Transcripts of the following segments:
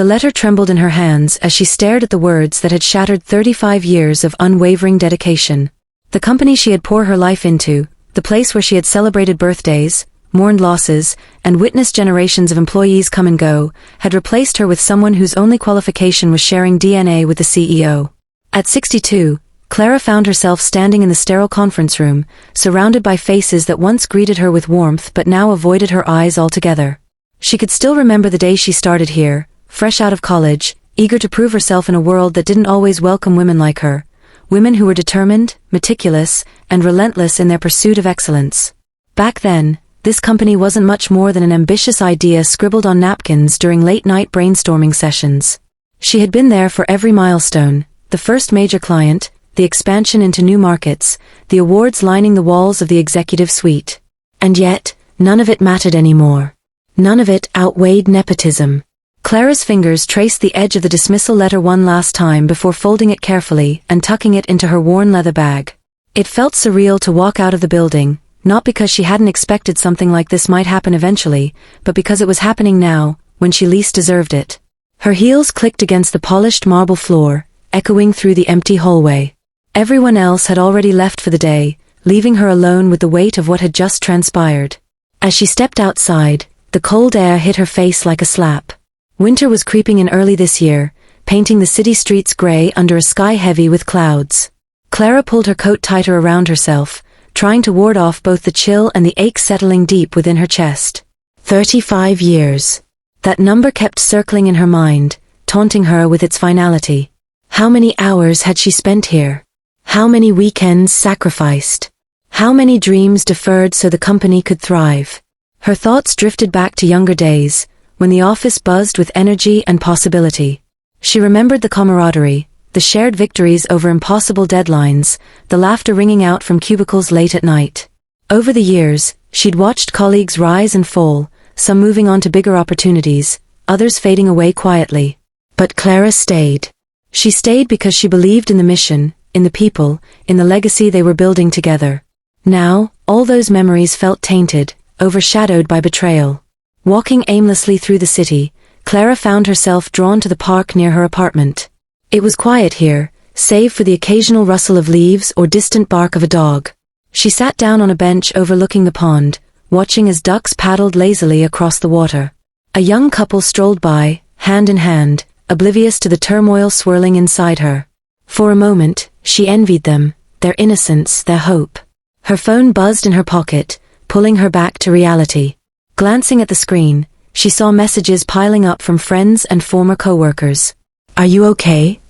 The letter trembled in her hands as she stared at the words that had shattered 35 years of unwavering dedication. The company she had poured her life into, the place where she had celebrated birthdays, mourned losses, and witnessed generations of employees come and go, had replaced her with someone whose only qualification was sharing DNA with the CEO. At 62, Clara found herself standing in the sterile conference room, surrounded by faces that once greeted her with warmth but now avoided her eyes altogether. She could still remember the day she started here, fresh out of college, eager to prove herself in a world that didn't always welcome women like her, women who were determined, meticulous, and relentless in their pursuit of excellence. Back then, this company wasn't much more than an ambitious idea scribbled on napkins during late-night brainstorming sessions. She had been there for every milestone, the first major client, the expansion into new markets, the awards lining the walls of the executive suite. And yet, none of it mattered anymore. None of it outweighed nepotism. Clara's fingers traced the edge of the dismissal letter one last time before folding it carefully and tucking it into her worn leather bag. It felt surreal to walk out of the building, not because she hadn't expected something like this might happen eventually, but because it was happening now, when she least deserved it. Her heels clicked against the polished marble floor, echoing through the empty hallway. Everyone else had already left for the day, leaving her alone with the weight of what had just transpired. As she stepped outside, the cold air hit her face like a slap. Winter was creeping in early this year, painting the city streets gray under a sky heavy with clouds. Clara pulled her coat tighter around herself, trying to ward off both the chill and the ache settling deep within her chest. 35 years. That number kept circling in her mind, taunting her with its finality. How many hours had she spent here? How many weekends sacrificed? How many dreams deferred so the company could thrive? Her thoughts drifted back to younger days, when the office buzzed with energy and possibility. She remembered the camaraderie, the shared victories over impossible deadlines, the laughter ringing out from cubicles late at night. Over the years, she'd watched colleagues rise and fall, some moving on to bigger opportunities, others fading away quietly. But Clara stayed. She stayed because she believed in the mission, in the people, in the legacy they were building together. Now, all those memories felt tainted, overshadowed by betrayal. Walking aimlessly through the city, Clara found herself drawn to the park near her apartment. It was quiet here, save for the occasional rustle of leaves or distant bark of a dog. She sat down on a bench overlooking the pond, watching as ducks paddled lazily across the water. A young couple strolled by, hand in hand, oblivious to the turmoil swirling inside her. For a moment, she envied them, their innocence, their hope. Her phone buzzed in her pocket, pulling her back to reality. Glancing at the screen, she saw messages piling up from friends and former coworkers. "Are you okay?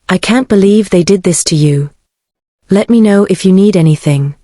I can't believe they did this to you. Let me know if you need anything."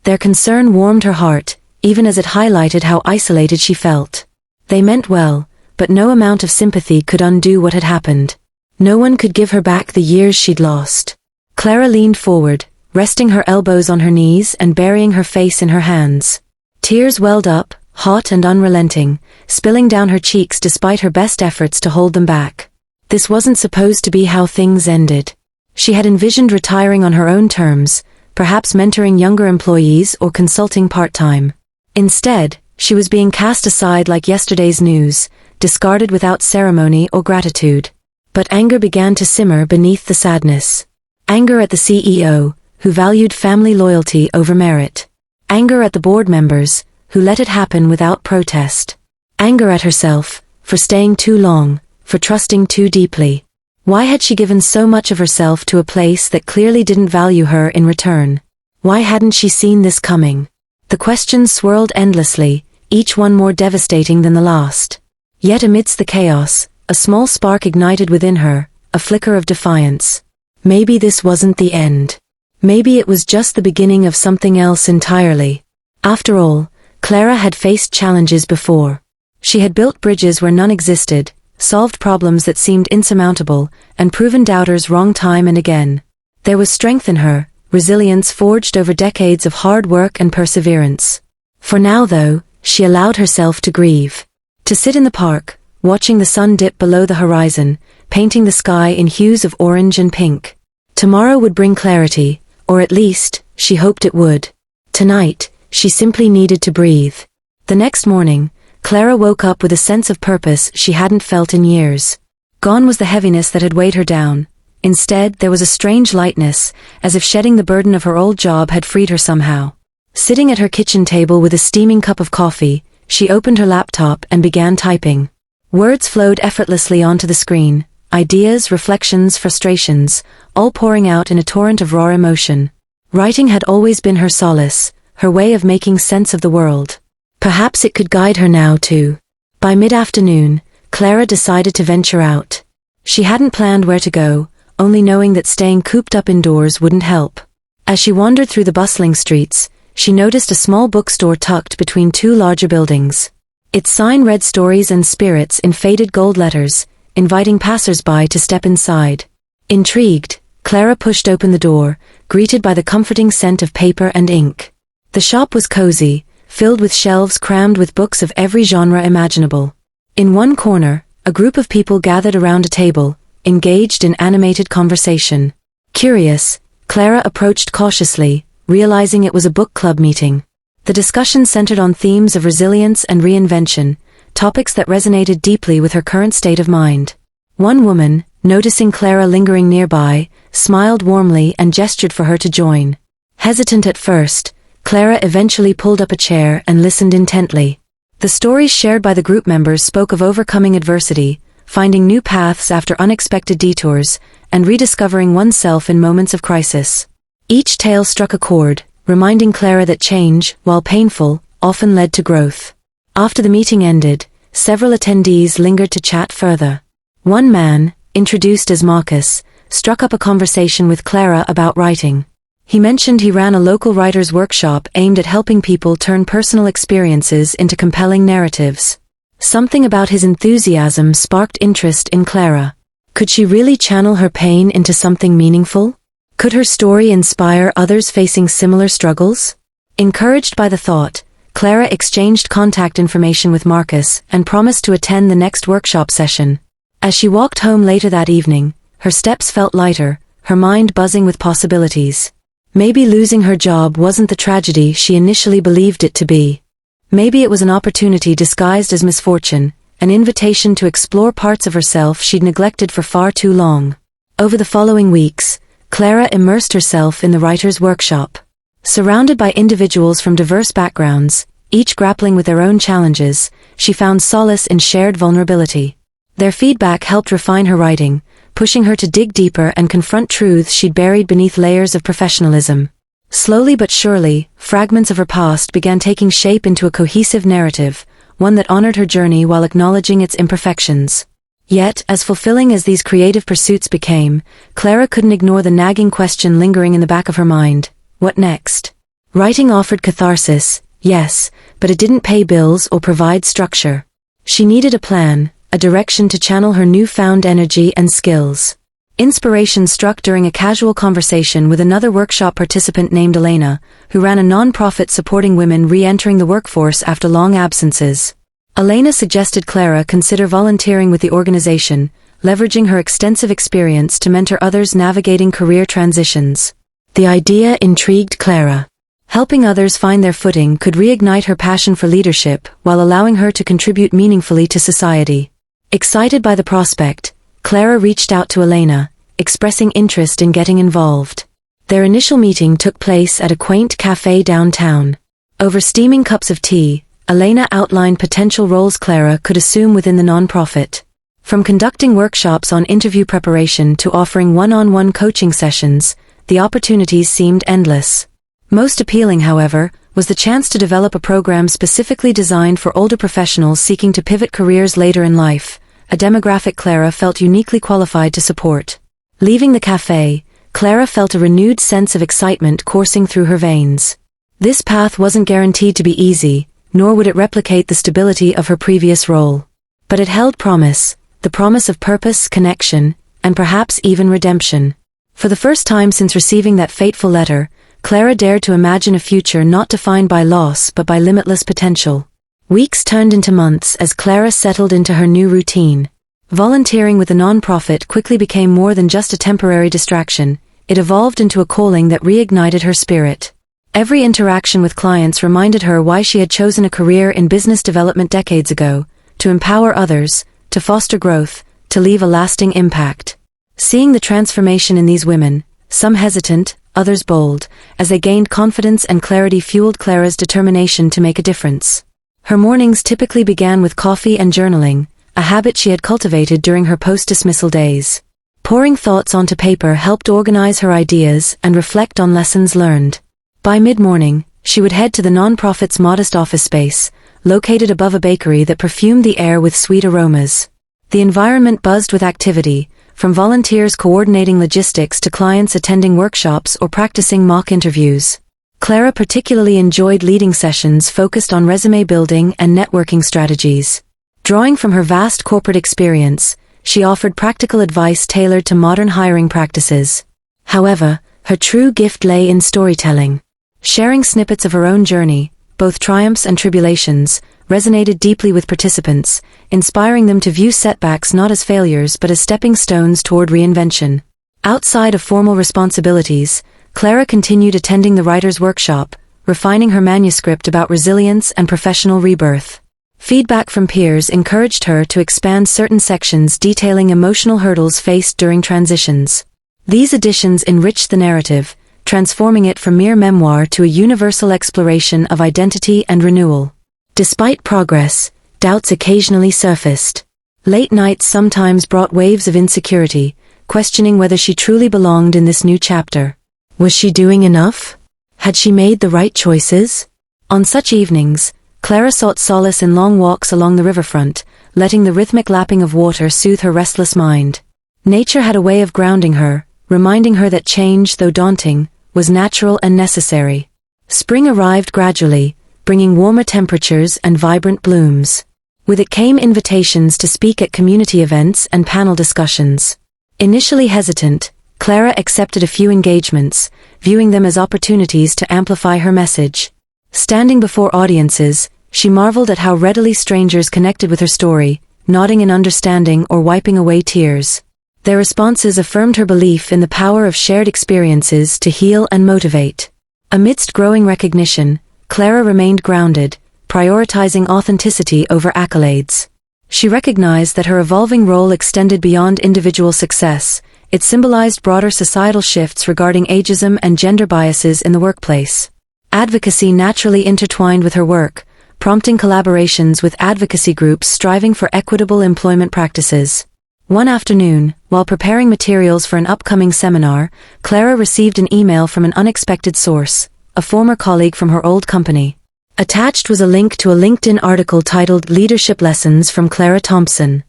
Their concern warmed her heart, even as it highlighted how isolated she felt. They meant well, but no amount of sympathy could undo what had happened. No one could give her back the years she'd lost. Clara leaned forward, resting her elbows on her knees and burying her face in her hands. Tears welled up, hot and unrelenting, spilling down her cheeks despite her best efforts to hold them back. This wasn't supposed to be how things ended. She had envisioned retiring on her own terms, perhaps mentoring younger employees or consulting part-time. Instead, she was being cast aside like yesterday's news, discarded without ceremony or gratitude. But anger began to simmer beneath the sadness. Anger at the CEO, who valued family loyalty over merit. Anger at the board members, who let it happen without protest. Anger at herself, for staying too long, for trusting too deeply. Why had she given so much of herself to a place that clearly didn't value her in return? Why hadn't she seen this coming? The questions swirled endlessly, each one more devastating than the last. Yet amidst the chaos, a small spark ignited within her, a flicker of defiance. Maybe this wasn't the end. Maybe it was just the beginning of something else entirely. After all, Clara had faced challenges before. She had built bridges where none existed, solved problems that seemed insurmountable, and proven doubters wrong time and again. There was strength in her, resilience forged over decades of hard work and perseverance. For now, though, she allowed herself to grieve. To sit in the park, watching the sun dip below the horizon, painting the sky in hues of orange and pink. Tomorrow would bring clarity, or at least, she hoped it would. Tonight, she simply needed to breathe. The next morning, Clara woke up with a sense of purpose she hadn't felt in years. Gone was the heaviness that had weighed her down. Instead, there was a strange lightness, as if shedding the burden of her old job had freed her somehow. Sitting at her kitchen table with a steaming cup of coffee, she opened her laptop and began typing. Words flowed effortlessly onto the screen, ideas, reflections, frustrations, all pouring out in a torrent of raw emotion. Writing had always been her solace, her way of making sense of the world. Perhaps it could guide her now too. By mid-afternoon, Clara decided to venture out. She hadn't planned where to go, only knowing that staying cooped up indoors wouldn't help. As she wandered through the bustling streets, she noticed a small bookstore tucked between two larger buildings. Its sign read Stories and Spirits in faded gold letters, inviting passers-by to step inside. Intrigued, Clara pushed open the door, greeted by the comforting scent of paper and ink. The shop was cozy, filled with shelves crammed with books of every genre imaginable. In one corner, a group of people gathered around a table, engaged in animated conversation. Curious, Clara approached cautiously, realizing it was a book club meeting. The discussion centered on themes of resilience and reinvention, topics that resonated deeply with her current state of mind. One woman, noticing Clara lingering nearby, smiled warmly and gestured for her to join. Hesitant at first, Clara eventually pulled up a chair and listened intently. The stories shared by the group members spoke of overcoming adversity, finding new paths after unexpected detours, and rediscovering oneself in moments of crisis. Each tale struck a chord, reminding Clara that change, while painful, often led to growth. After the meeting ended, several attendees lingered to chat further. One man, introduced as Marcus, struck up a conversation with Clara about writing. He mentioned he ran a local writer's workshop aimed at helping people turn personal experiences into compelling narratives. Something about his enthusiasm sparked interest in Clara. Could she really channel her pain into something meaningful? Could her story inspire others facing similar struggles? Encouraged by the thought, Clara exchanged contact information with Marcus and promised to attend the next workshop session. As she walked home later that evening, her steps felt lighter, her mind buzzing with possibilities. Maybe losing her job wasn't the tragedy she initially believed it to be. Maybe it was an opportunity disguised as misfortune, an invitation to explore parts of herself she'd neglected for far too long. Over the following weeks, Clara immersed herself in the writer's workshop. Surrounded by individuals from diverse backgrounds, each grappling with their own challenges, she found solace in shared vulnerability. Their feedback helped refine her writing, pushing her to dig deeper and confront truths she'd buried beneath layers of professionalism. Slowly but surely, fragments of her past began taking shape into a cohesive narrative, one that honored her journey while acknowledging its imperfections. Yet, as fulfilling as these creative pursuits became, Clara couldn't ignore the nagging question lingering in the back of her mind: what next? Writing offered catharsis, yes, but it didn't pay bills or provide structure. She needed a plan, a direction to channel her newfound energy and skills. Inspiration struck during a casual conversation with another workshop participant named Elena, who ran a non-profit supporting women re-entering the workforce after long absences. Elena suggested Clara consider volunteering with the organization, leveraging her extensive experience to mentor others navigating career transitions. The idea intrigued Clara. Helping others find their footing could reignite her passion for leadership while allowing her to contribute meaningfully to society. Excited by the prospect, Clara reached out to Elena, expressing interest in getting involved. Their initial meeting took place at a quaint cafe downtown. Over steaming cups of tea, Elena outlined potential roles Clara could assume within the nonprofit. From conducting workshops on interview preparation to offering one-on-one coaching sessions, the opportunities seemed endless. Most appealing, however, was the chance to develop a program specifically designed for older professionals seeking to pivot careers later in life, a demographic Clara felt uniquely qualified to support. Leaving the cafe, Clara felt a renewed sense of excitement coursing through her veins. This path wasn't guaranteed to be easy, nor would it replicate the stability of her previous role. But it held promise, the promise of purpose, connection, and perhaps even redemption. For the first time since receiving that fateful letter, Clara dared to imagine a future not defined by loss but by limitless potential. Weeks turned into months as Clara settled into her new routine. Volunteering with the nonprofit quickly became more than just a temporary distraction. It evolved into a calling that reignited her spirit. Every interaction with clients reminded her why she had chosen a career in business development decades ago: to empower others, to foster growth, to leave a lasting impact. Seeing the transformation in these women, some hesitant, others bold, as they gained confidence and clarity, fueled Clara's determination to make a difference. Her mornings typically began with coffee and journaling, a habit she had cultivated during her post-dismissal days. Pouring thoughts onto paper helped organize her ideas and reflect on lessons learned. By mid-morning, she would head to the nonprofit's modest office space, located above a bakery that perfumed the air with sweet aromas. The environment buzzed with activity, from volunteers coordinating logistics to clients attending workshops or practicing mock interviews. Clara particularly enjoyed leading sessions focused on resume building and networking strategies. Drawing from her vast corporate experience, she offered practical advice tailored to modern hiring practices. However, her true gift lay in storytelling. Sharing snippets of her own journey, both triumphs and tribulations, resonated deeply with participants, inspiring them to view setbacks not as failures but as stepping stones toward reinvention. Outside of formal responsibilities, Clara continued attending the writer's workshop, refining her manuscript about resilience and professional rebirth. Feedback from peers encouraged her to expand certain sections detailing emotional hurdles faced during transitions. These additions enriched the narrative, transforming it from mere memoir to a universal exploration of identity and renewal. Despite progress, doubts occasionally surfaced. Late nights sometimes brought waves of insecurity, questioning whether she truly belonged in this new chapter. Was she doing enough? Had she made the right choices? On such evenings, Clara sought solace in long walks along the riverfront, letting the rhythmic lapping of water soothe her restless mind. Nature had a way of grounding her, reminding her that change, though daunting, was natural and necessary. Spring arrived gradually, bringing warmer temperatures and vibrant blooms. With it came invitations to speak at community events and panel discussions. Initially hesitant, Clara accepted a few engagements, viewing them as opportunities to amplify her message. Standing before audiences, she marveled at how readily strangers connected with her story, nodding in understanding or wiping away tears. Their responses affirmed her belief in the power of shared experiences to heal and motivate. Amidst growing recognition, Clara remained grounded, prioritizing authenticity over accolades. She recognized that her evolving role extended beyond individual success. It symbolized broader societal shifts regarding ageism and gender biases in the workplace. Advocacy naturally intertwined with her work, prompting collaborations with advocacy groups striving for equitable employment practices. One afternoon, while preparing materials for an upcoming seminar, Clara received an email from an unexpected source, a former colleague from her old company. Attached was a link to a LinkedIn article titled "Leadership Lessons from Clara Thompson."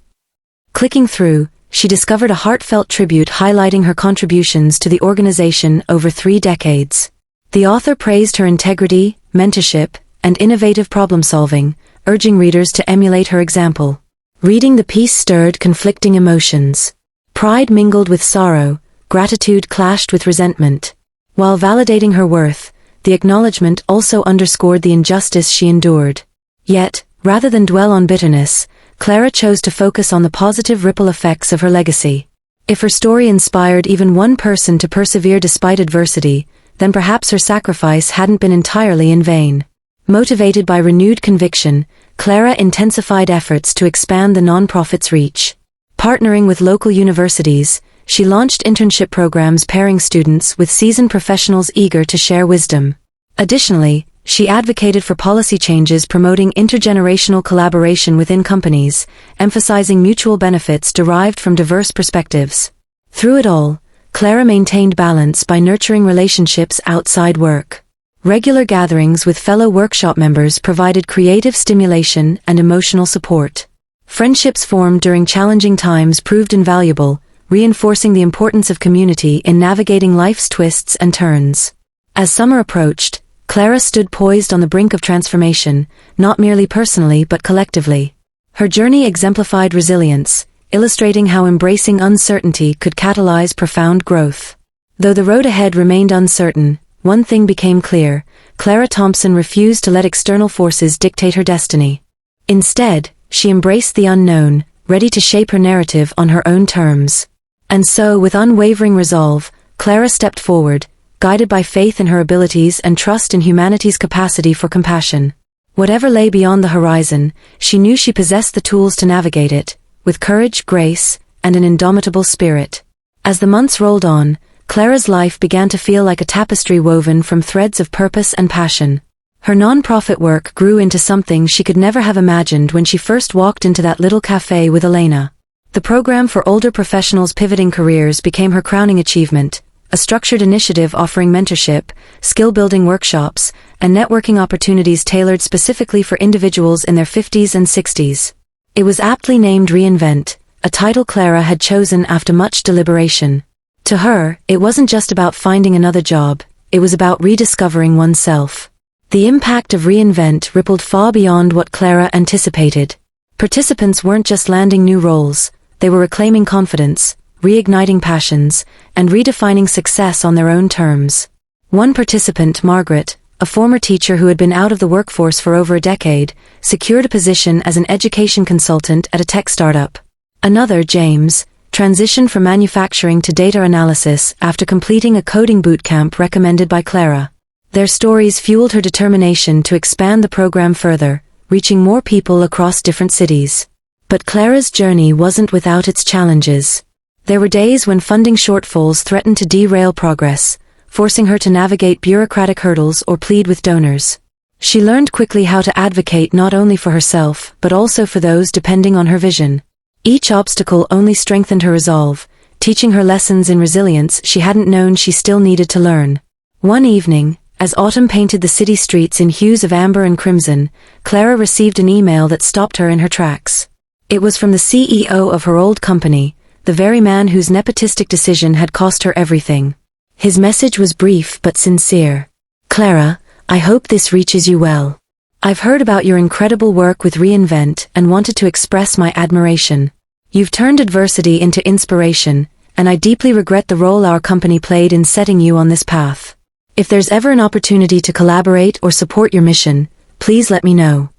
Clicking through, she discovered a heartfelt tribute highlighting her contributions to the organization over 3 decades. The author praised her integrity, mentorship, and innovative problem-solving, urging readers to emulate her example. Reading the piece stirred conflicting emotions. Pride mingled with sorrow, gratitude clashed with resentment. While validating her worth, the acknowledgement also underscored the injustice she endured. Yet, rather than dwell on bitterness, Clara chose to focus on the positive ripple effects of her legacy. If her story inspired even one person to persevere despite adversity, then perhaps her sacrifice hadn't been entirely in vain. Motivated by renewed conviction, Clara intensified efforts to expand the nonprofit's reach. Partnering with local universities, she launched internship programs pairing students with seasoned professionals eager to share wisdom. Additionally, she advocated for policy changes promoting intergenerational collaboration within companies, emphasizing mutual benefits derived from diverse perspectives. Through it all, Clara maintained balance by nurturing relationships outside work. Regular gatherings with fellow workshop members provided creative stimulation and emotional support. Friendships formed during challenging times proved invaluable, reinforcing the importance of community in navigating life's twists and turns. As summer approached, Clara stood poised on the brink of transformation, not merely personally but collectively. Her journey exemplified resilience, illustrating how embracing uncertainty could catalyze profound growth. Though the road ahead remained uncertain, one thing became clear: Clara Thompson refused to let external forces dictate her destiny. Instead, she embraced the unknown, ready to shape her narrative on her own terms. And so, with unwavering resolve, Clara stepped forward, guided by faith in her abilities and trust in humanity's capacity for compassion. Whatever lay beyond the horizon, she knew she possessed the tools to navigate it, with courage, grace, and an indomitable spirit. As the months rolled on, Clara's life began to feel like a tapestry woven from threads of purpose and passion. Her non-profit work grew into something she could never have imagined when she first walked into that little cafe with Elena. The program for older professionals pivoting careers became her crowning achievement, a structured initiative offering mentorship, skill-building workshops, and networking opportunities tailored specifically for individuals in their 50s and 60s. It was aptly named Reinvent, a title Clara had chosen after much deliberation. To her, it wasn't just about finding another job, it was about rediscovering oneself. The impact of Reinvent rippled far beyond what Clara anticipated. Participants weren't just landing new roles, they were reclaiming confidence, reigniting passions, and redefining success on their own terms. One participant, Margaret, a former teacher who had been out of the workforce for over a decade, secured a position as an education consultant at a tech startup. Another, James, transitioned from manufacturing to data analysis after completing a coding bootcamp recommended by Clara. Their stories fueled her determination to expand the program further, reaching more people across different cities. But Clara's journey wasn't without its challenges. There were days when funding shortfalls threatened to derail progress, forcing her to navigate bureaucratic hurdles or plead with donors. She learned quickly how to advocate not only for herself but also for those depending on her vision. Each obstacle only strengthened her resolve, teaching her lessons in resilience she hadn't known she still needed to learn. One evening, as autumn painted the city streets in hues of amber and crimson, Clara received an email that stopped her in her tracks. It was from the CEO of her old company, the very man whose nepotistic decision had cost her everything. His message was brief but sincere. Clara, I hope this reaches you well. I've heard about your incredible work with Reinvent and wanted to express my admiration. You've turned adversity into inspiration, and I deeply regret the role our company played in setting you on this path. If there's ever an opportunity to collaborate or support your mission, please let me know.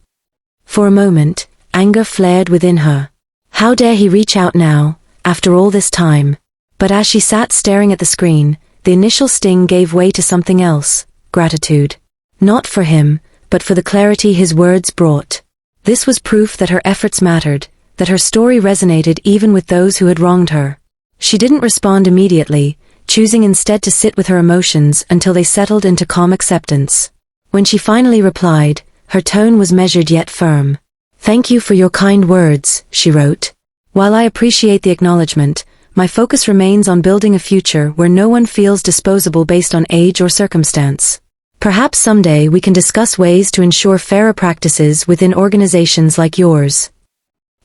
For a moment, anger flared within her. How dare he reach out now, after all this time? But as she sat staring at the screen, the initial sting gave way to something else, gratitude. Not for him, but for the clarity his words brought. This was proof that her efforts mattered, that her story resonated even with those who had wronged her. She didn't respond immediately, choosing instead to sit with her emotions until they settled into calm acceptance. When she finally replied, her tone was measured yet firm. Thank you for your kind words, she wrote. While I appreciate the acknowledgement, my focus remains on building a future where no one feels disposable based on age or circumstance. Perhaps someday we can discuss ways to ensure fairer practices within organizations like yours.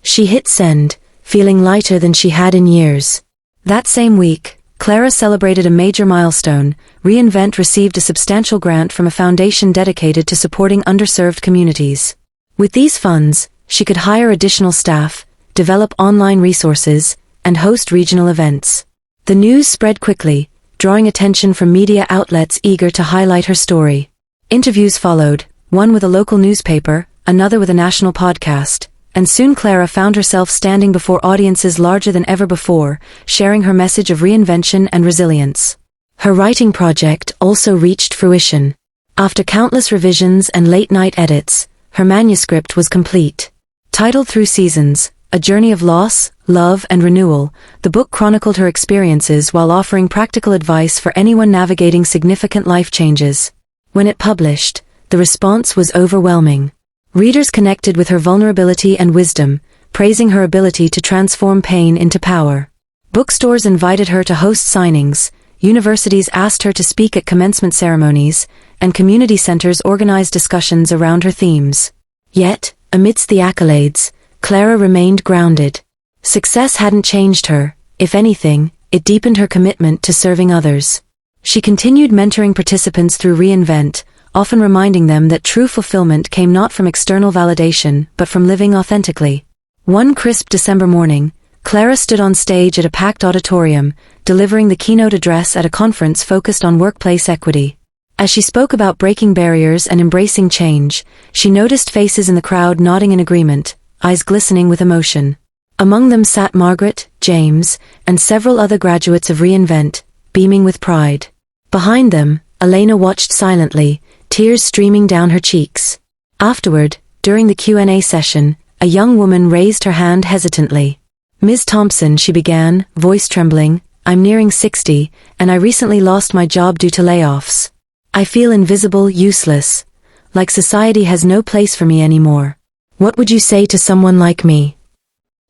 She hit send, feeling lighter than she had in years. That same week, Clara celebrated a major milestone. Reinvent received a substantial grant from a foundation dedicated to supporting underserved communities. With these funds, she could hire additional staff, develop online resources, and host regional events. The news spread quickly, drawing attention from media outlets eager to highlight her story. Interviews followed, one with a local newspaper, another with a national podcast, and soon Clara found herself standing before audiences larger than ever before, sharing her message of reinvention and resilience. Her writing project also reached fruition. After countless revisions and late-night edits, her manuscript was complete. Titled Through Seasons, A Journey of Loss, Love, and Renewal, the book chronicled her experiences while offering practical advice for anyone navigating significant life changes. When it published, the response was overwhelming. Readers connected with her vulnerability and wisdom, praising her ability to transform pain into power. Bookstores invited her to host signings, universities asked her to speak at commencement ceremonies, and community centers organized discussions around her themes. Yet, amidst the accolades, Clara remained grounded. Success hadn't changed her. If anything, it deepened her commitment to serving others. She continued mentoring participants through Reinvent, often reminding them that true fulfillment came not from external validation but from living authentically. One crisp December morning, Clara stood on stage at a packed auditorium, delivering the keynote address at a conference focused on workplace equity. As she spoke about breaking barriers and embracing change, she noticed faces in the crowd nodding in agreement, eyes glistening with emotion. Among them sat Margaret, James, and several other graduates of Reinvent, beaming with pride. Behind them, Elena watched silently, tears streaming down her cheeks. Afterward, during the Q&A session, a young woman raised her hand hesitantly. "Ms. Thompson," she began, voice trembling, "I'm nearing 60, and I recently lost my job due to layoffs. I feel invisible, useless, like society has no place for me anymore. What would you say to someone like me?"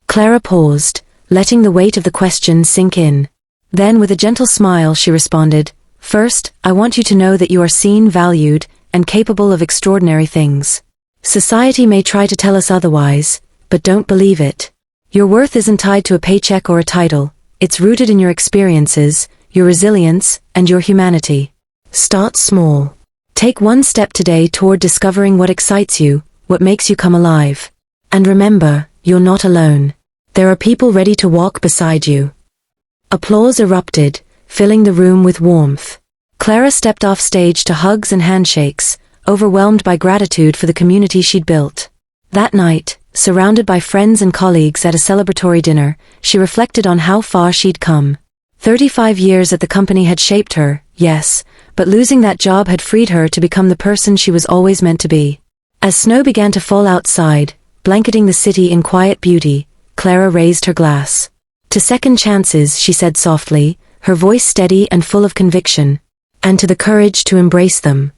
Clara paused, letting the weight of the question sink in. Then with a gentle smile she responded, "First, I want you to know that you are seen, valued, and capable of extraordinary things. Society may try to tell us otherwise, but don't believe it. Your worth isn't tied to a paycheck or a title. It's rooted in your experiences, your resilience, and your humanity. Start small. Take one step today toward discovering what excites you, what makes you come alive. And remember, you're not alone. There are people ready to walk beside you." Applause erupted, filling the room with warmth. Clara stepped off stage to hugs and handshakes, overwhelmed by gratitude for the community she'd built. That night, surrounded by friends and colleagues at a celebratory dinner, she reflected on how far she'd come. 35 years at the company had shaped her, yes, but losing that job had freed her to become the person she was always meant to be. As snow began to fall outside, blanketing the city in quiet beauty, Clara raised her glass. "To second chances," she said softly, her voice steady and full of conviction, "and to the courage to embrace them."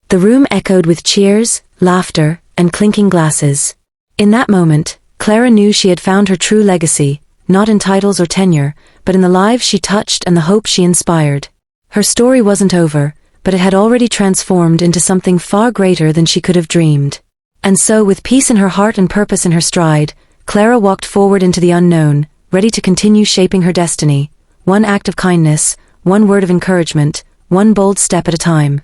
The room echoed with cheers, laughter, and clinking glasses. In that moment, Clara knew she had found her true legacy, not in titles or tenure, but in the lives she touched and the hope she inspired. Her story wasn't over, but it had already transformed into something far greater than she could have dreamed. And so, with peace in her heart and purpose in her stride, Clara walked forward into the unknown, ready to continue shaping her destiny, one act of kindness, one word of encouragement, one bold step at a time.